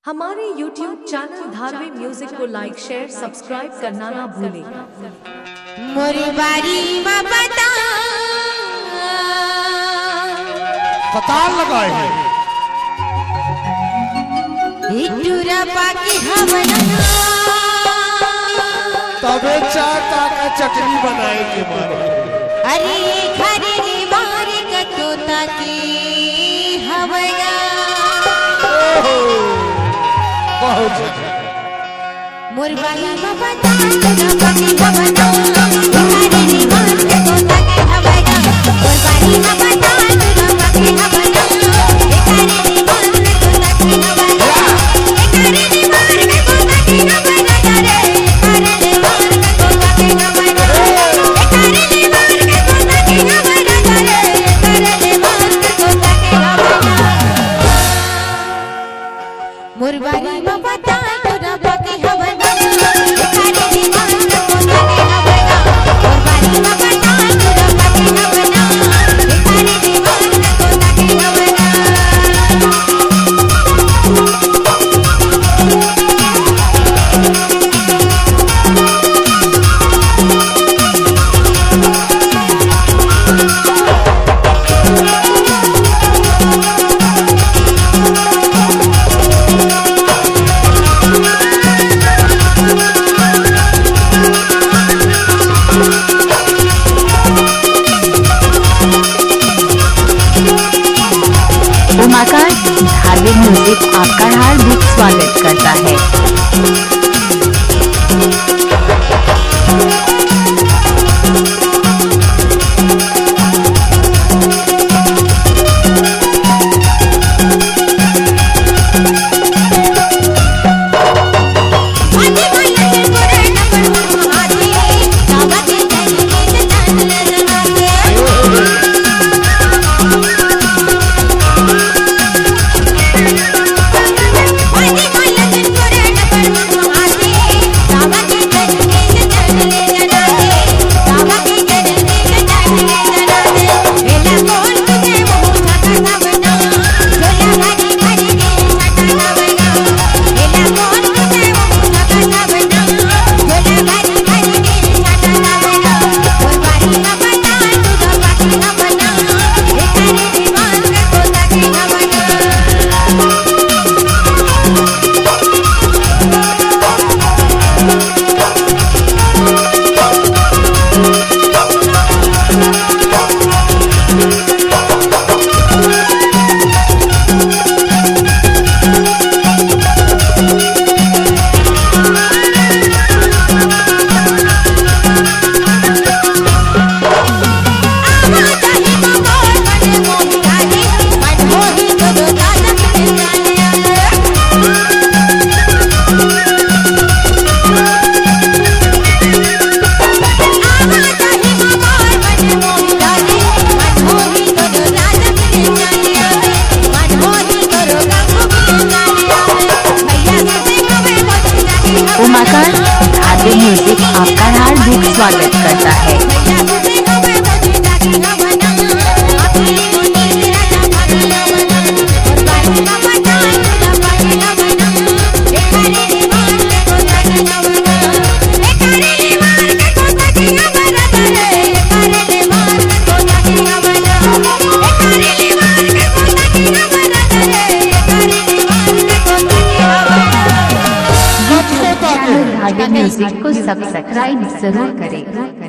हमारे YouTube channel Dharavi music को लाइक share subscribe करना ना भूलें। मोरी बारी में कतार लगाए हैं इटूरा पाकी हवना तबे चाहता का चटनी बनाए के मारे अरे घरे रे मारे का तोता की हवना बहुत मोरी बारी में बता तेरा पाकी हवना घरे रे मारे का तोता की हवना मोरी बारी में बता तेरा पाकी हवना घरे रे मारे का तोता की हवना घरे रे मारे का तोता की हवना घरे रे मारे का तोता की हवना घरे रे मारे का तोता की हवना घरे रे मारे का तोता की हवना मोरी बारी में बता तेरा पाकी हवना घरे रे मारे का तोता की हवना मोरी बारी में बता तेरा पाकी हवना घरे रे मारे का तोता की हवना उमाकांत धार्मिक म्यूजिक आपका हार्दिक स्वागत करता है। उमाकांत धार्मिक म्यूजिक आपका हार्दिक स्वागत करता है। धार्मिक म्यूजिक को सब्सक्राइब जरूर करें।